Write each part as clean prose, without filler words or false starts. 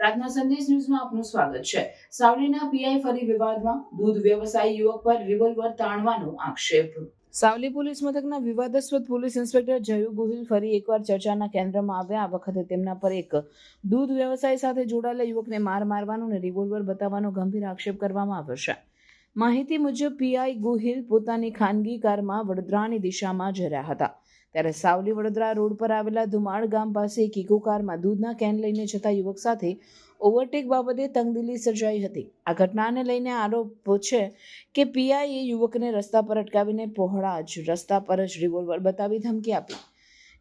પ્રાર્થના સંદેશ ન્યૂઝમાં આપનું સ્વાગત છે। સાવલીના પીઆઈ ફરી વિવાદમાં, દૂધ વ્યવસાયી યુવક પર રિવોલ્વર તાણવાનો આક્ષેપ। સાવલી પોલીસ મથકના વિવાદાસ્પદ પોલીસ ઇન્સ્પેક્ટર જયુ ગોહિલ ફરી એકવાર ચર્ચાના કેન્દ્રમાં આવ્યા। આ વખતે તેમના પર એક દૂધ વ્યવસાય સાથે જોડાયેલા યુવકને મારવાનો અને રિવોલ્વર બતાવવાનો ગંભીર આક્ષેપ કરવામાં આવ્યો છે। માહિતી મુજબ પીઆઈ ગોહિલ પોતાની ખાનગી કારમાં વડોદરાની દિશામાં જઈ રહ્યા હતા, ત્યારે સાવલી વડોદરા રોડ પર આવેલા ધુમાડ ગામ પાસે એક ઇકો કારમાં દૂધના કેન લઈને જતા યુવક સાથે ઓવરટેક બાબતે તંગદિલી સર્જાઈ હતી। આ ઘટનાને લઈને આરોપ છે કે પીઆઈએ યુવકને રસ્તા પર અટકાવીને પહોળા જ રસ્તા પર જ રિવોલ્વર બતાવી ધમકી આપી।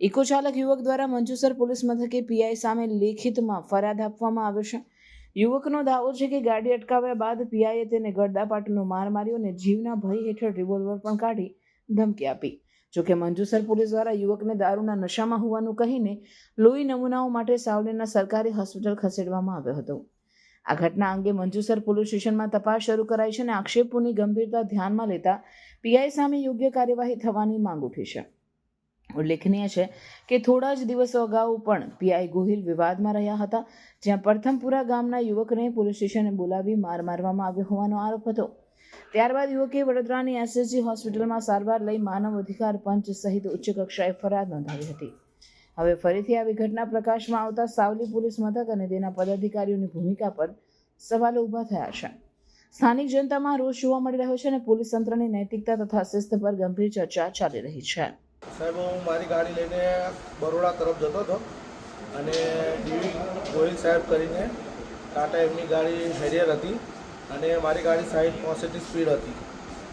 ઇકો ચાલક યુવક દ્વારા મંજુસર પોલીસ મથકે પીઆઈ સામે લેખિતમાં ફરિયાદ આપવામાં આવી છે। યુવકનો દાવો છે કે ગાડી અટકાવ્યા બાદ પીઆઈએ તેને ગળદાપાટનો માર માર્યો અને જીવના ભય હેઠળ રિવોલ્વર પણ કાઢી ધમકી આપી। જોકે મંજુસર પોલીસ દ્વારા યુવકને દારૂના નશામાં હોવાનું કહીને લોહી નમૂનાઓ માટે સાવલીના સરકારી હોસ્પિટલ ખસેડવામાં આવ્યો હતો। આ ઘટના અંગે મંજુસર પોલીસ સ્ટેશનમાં તપાસ શરૂ કરાઈ છે અને આક્ષેપોની ગંભીરતા ધ્યાનમાં લેતા પીઆઈ સામે યોગ્ય કાર્યવાહી થવાની માંગ ઉઠી છે। ઉલ્લેખનીય છે કે થોડા જ દિવસો અગાઉ પણ પીઆઈ ગોહિલ વિવાદમાં રહ્યા હતા, જ્યાં પ્રથમપુરા ગામના યુવકને પોલીસ સ્ટેશને બોલાવી મારવામાં આવ્યો હોવાનો આરોપ હતો। ત્યારબાદ યુવકે વડોદરાની એસએસજી હોસ્પિટલમાં સારવાર લઈ માનવ અધિકાર પંચ સહિત ઉચ્ચ કક્ષાએ ફરિયાદ નોંધાવી હતી। હવે ફરીથી આવી ઘટના પ્રકાશમાં આવતા સાવલી પોલીસ મથક અને તેના પદાધિકારીઓની ભૂમિકા પર સવાલો ઊભા થયા છે। સ્થાનિક જનતામાં રોષ જોવા મળી રહ્યો છે અને પોલીસ તંત્રની નૈતિકતા તથા શિસ્ત પર ગંભીર ચર્ચા ચાલી રહી છે। સાહેબ, હું મારી ગાડી લઈને બરોડા તરફ જતો હતો અને ડીવી ગોહિલ સાહેબ કરીને ટાટા એમની ગાડી હેરિયર હતી અને મારી ગાડી 60-65 સ્પીડ હતી।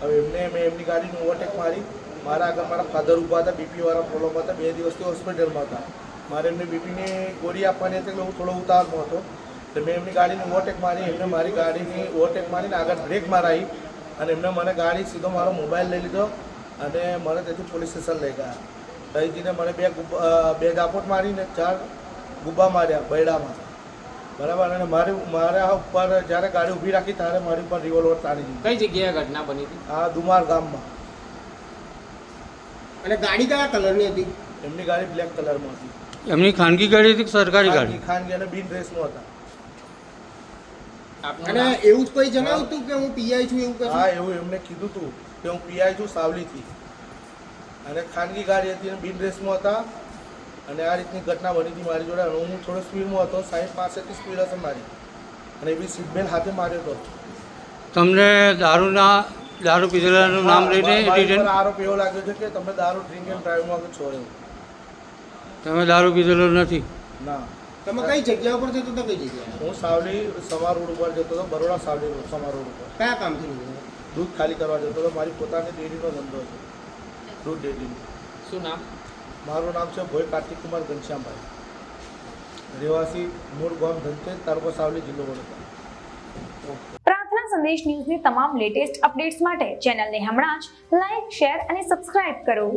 હવે મેં એમની ગાડીને ઓવરટેક મારી। મારા આગળ મારા ફાધર ઊભા હતા, બીપીવાળા પ્રોબ્લેમ હતા, 2 દિવસથી હોસ્પિટલમાં હતા। મારે એમને બીપીની ગોળી આપવાની હતી એટલે હું થોડો ઉતાવળમાં હતો, એટલે મેં એમની ગાડીને ઓવરટેક મારી। એમને મારી ગાડીની ઓવરટેક મારીને આગળ બ્રેક મારાવી અને એમને મને ગાડી સીધો મારો મોબાઈલ લઈ લીધો અને મને તેથી પોલીસ સ્ટેશન લઈ ગયા। ત્યાંથી મને બે દાપોટ મારીને 4 ગુબ્બા માર્યા બૈડામાં, બરાબર। અને મારા ઉપર જ્યારે ગાડી ઊભી રાખી ત્યારે મારી ઉપર રિવોલ્વર તાણી દીધી। કઈ જગ્યાએ ઘટના બની હતી? આ દુમાર ગામમાં। અને ગાડી કયા કલરની હતી? એમની ગાડી બ્લેક કલરમાં હતી। એમની ખાનગી ગાડી હતી કે સરકારી ગાડી? ખાનગી અને બિન રેસમાં હતા। અને એવું કોઈ જણાવ્યું હતું કે હું પીઆઈ છું એવું કશું? હા, એવું એમને કીધું હતું કે હું પીઆઈ છું સાવલીથી, અને ખાનગી ગાડી હતી અને બિન રેસમાં હતા। અને આ રીતની ઘટના બની હતી મારી જોડે। હું થોડો સ્પીડમાં હતો, 60-65 સ્પીડ હશે મારી, અને એવી સીટ બેલ્ટ હાથે માર્યો હતો। તમને દારૂ પીધેલાનું નામ લઈને આરોપ એવો લાગ્યો છે કે તમે દારૂ ડ્રિંક એન્ડ ડ્રાઈવમાં છો એવું। તમે દારૂ પીધેલો નથી? ના। તમે કઈ જગ્યા ઉપર જતો હતો? કઈ જગ્યાએ? હું સાવલી સમા રોડ ઉપર જતો હતો, બરોડા સાવલી રોડ સમા રોડ ઉપર। કયા કામથી નીકળ્યો? દૂધ ખાલી કરવા જતો હતો। મારી પોતાની ડેરીનો ધંધો છે, દૂધ ડેરીનો। શું નામ? મારું નામ છે ભોય કાર્તિક કુમાર ઘનશ્યામભાઈ, રહેવાસી મૂળ ગામ ધનતેજ, તાલુકો સાવલી, જિલ્લો વડોદરા। પ્રાર્થના સંદેશ ન્યૂઝની તમામ લેટેસ્ટ અપડેટ્સ માટે ચેનલને હમણાં જ લાઈક, શેર અને સબસ્ક્રાઇબ કરો।